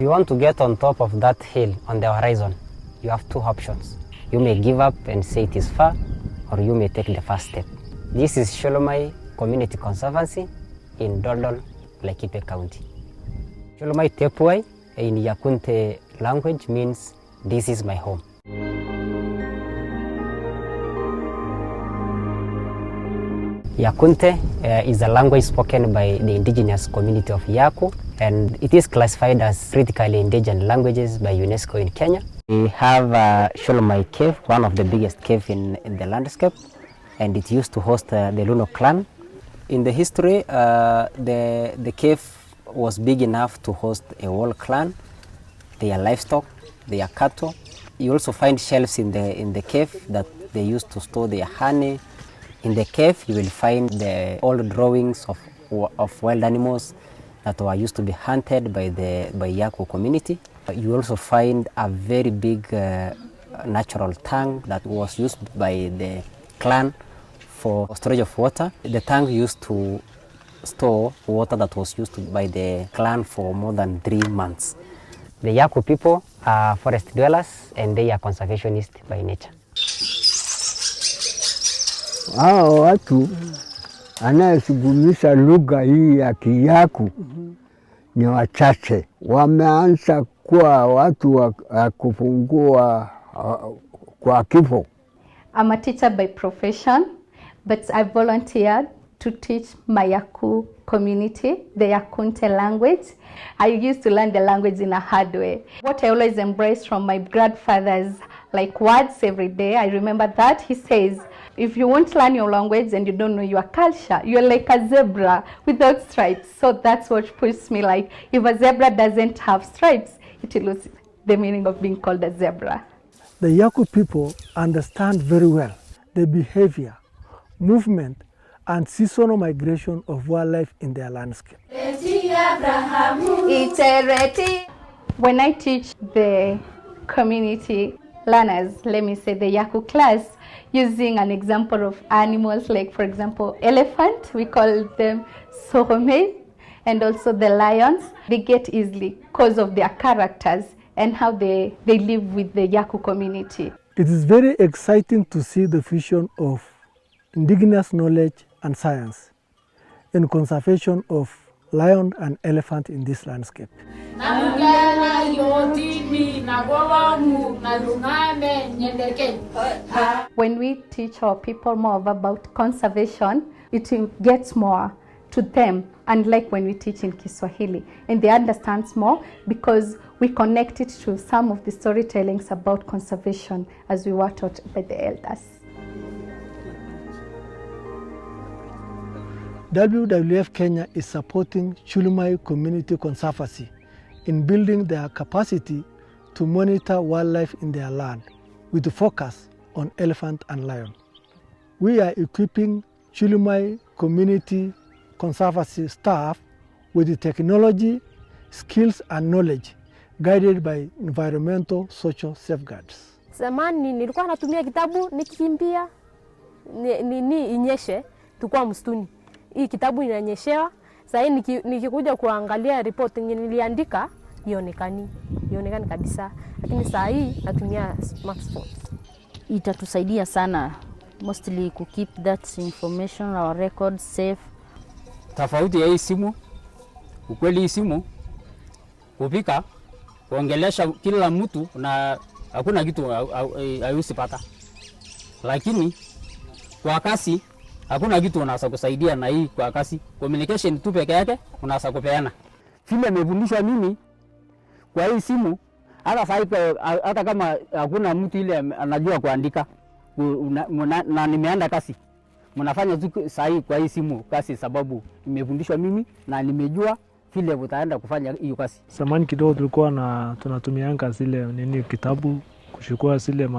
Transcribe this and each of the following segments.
If you want to get on top of that hill on the horizon, you have two options. You may give up and say it is far, or you may take the first step. This is Shulmai Community Conservancy in Dodon, Laikipia County. Shulmai Tepuai in Yakunte language means this is my home. Yakunte is a language spoken by the indigenous community of Yaaku, and it is classified as critically endangered languages by UNESCO in Kenya. We have Shulmai Cave, one of the biggest caves in the landscape, and it used to host the Luno clan. In the history, the cave was big enough to host a whole clan, their livestock, their cattle. You also find shelves in the cave that they used to store their honey. In the cave, you will find the old drawings of wild animals that were used to be hunted by Yaaku community. You also find a very big natural tank that was used by the clan for storage of water. The tank used to store water that was used by the clan for more than 3 months. The Yaaku people are forest dwellers and they are conservationists by nature. Hao watu anayezungumza lugha hii ya Kiyaaku ni wachache. Wameanza kuwa watu wa kufungua kwa kifo. I'm a teacher by profession, but I volunteered to teach my Yaaku community, the Yakunte language. I used to learn the language in a hard way. What I always embraced from my grandfather's words every day, I remember that he says, if you won't learn your language and you don't know your culture, you're like a zebra without stripes. So that's what pushes me, like, if a zebra doesn't have stripes, it will lose the meaning of being called a zebra. The Yaaku people understand very well the behavior, movement, and seasonal migration of wildlife in their landscape. When I teach the community learners, let me say the Yaaku class, using an example of animals, like for example elephant, we call them Shulmai, and also the lions, they get easily because of their characters and how they live with the Yaaku community. It is very exciting to see the fusion of indigenous knowledge and science in conservation of lion and elephant in this landscape. When we teach our people more about conservation, it gets more to them, unlike when we teach in Kiswahili. And they understand more because we connect it to some of the storytellings about conservation as we were taught by the elders. WWF Kenya is supporting Shulmai Community Conservancy in building their capacity to monitor wildlife in their land with a focus on elephant and lion. We are equipping Shulmai Community Conservancy staff with the technology, skills and knowledge guided by environmental social safeguards. Zamani nilikuwa natumia kitabu nikikimbia inyeshe tukua msituni. Hii kitabu inanyeshewa. Sasa nikikuja kuangalia report niliandika ionekani kabisa. Lakini sasa hii natumia smartphones. Itatusaidia sana mostly to keep that information, our records safe. Tofauti ya hii simu, ukweli hii simu kupika kuongelesha kila mtu na hakuna kitu hayusipata. Lakini kwa kasi hakuna kitu unaweza kusaidia na hii kwa kasi. Communication tu peke yake unaweza kupeana. Vile amefundisha mimi kwa hii simu, hata kama hakuna mtu ile anajua kuandika na nimeanda kasi. Mnafanya tu sahi kwa hii simu kasi sababu nimefundishwa mimi na nimejua vile utaenda kufanya hiyo kasi. Zamani kidogo tulikuwa tunatumianga zile kitabu kuchukua zile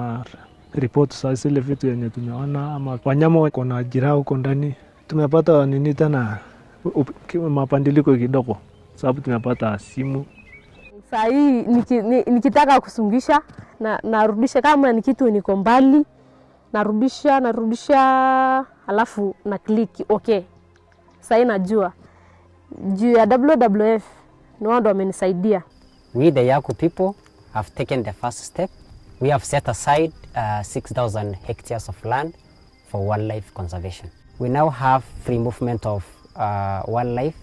report za zile vitu yenye tumeona ama wanyama wako na jirao huko ndani. Tumepata tena mapandiliko kidogo sababu tumepata simu. Sasa hii nikitaka kusungisha narudisha kama ni kitu niko mbali, narudisha alafu na click okay. Sasa najua juu ya WWF ni wao ndio wamenisaidia. We, the Yaaku people, have taken the first step. We have set aside 6,000 hectares of land for wildlife conservation. We now have free movement of wildlife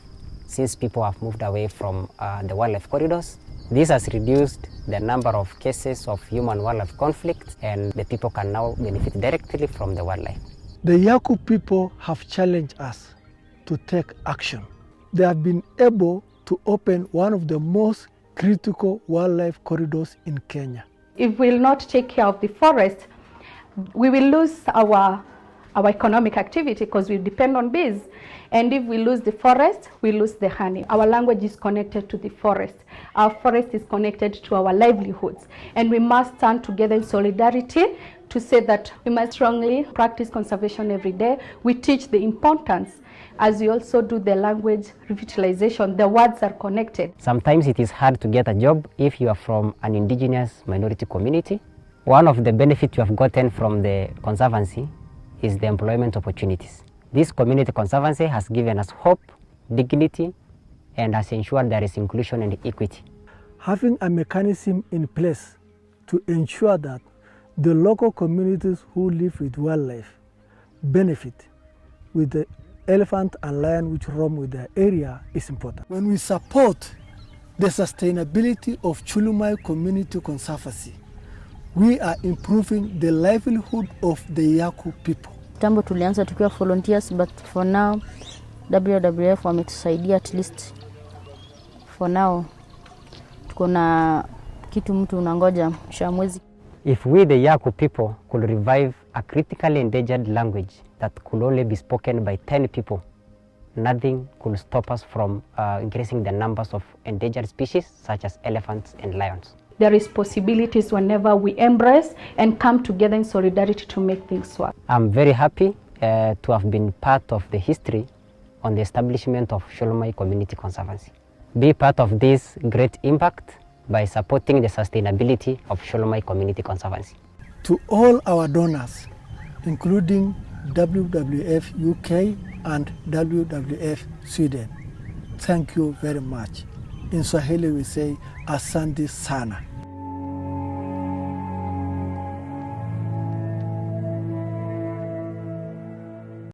since people have moved away from the wildlife corridors. This has reduced the number of cases of human-wildlife conflict, and the people can now benefit directly from the wildlife. The Yaaku people have challenged us to take action. They have been able to open one of the most critical wildlife corridors in Kenya. If we will not take care of the forest, we will lose our economic activity because we depend on bees. And if we lose the forest, we lose the honey. Our language is connected to the forest. Our forest is connected to our livelihoods. And we must stand together in solidarity to say that we must strongly practice conservation every day. We teach the importance, as we also do the language revitalization. The words are connected. Sometimes it is hard to get a job if you are from an indigenous minority community. One of the benefits you have gotten from the Conservancy is the employment opportunities. This community conservancy has given us hope, dignity, and has ensured there is inclusion and equity. Having a mechanism in place to ensure that the local communities who live with wildlife benefit with the elephant and lion which roam with their area is important. When we support the sustainability of Shulmai Community Conservancy, we are improving the livelihood of the Yaaku people. Tambo tulianza tukiwa volunteers, but for now WWF wametusaidia, at least for now tuko na kitu mtu unangoja mwisho mwezi. If we, the Yaaku people, could revive a critically endangered language that could only be spoken by 10 people, nothing could stop us from increasing the numbers of endangered species such as elephants and lions. There is possibilities whenever we embrace and come together in solidarity to make things work. I'm very happy to have been part of the history on the establishment of Shulmai Community Conservancy. Be part of this great impact by supporting the sustainability of Shulmai Community Conservancy. To all our donors, including WWF UK and WWF Sweden, thank you very much. In Swahili we say, asante sana.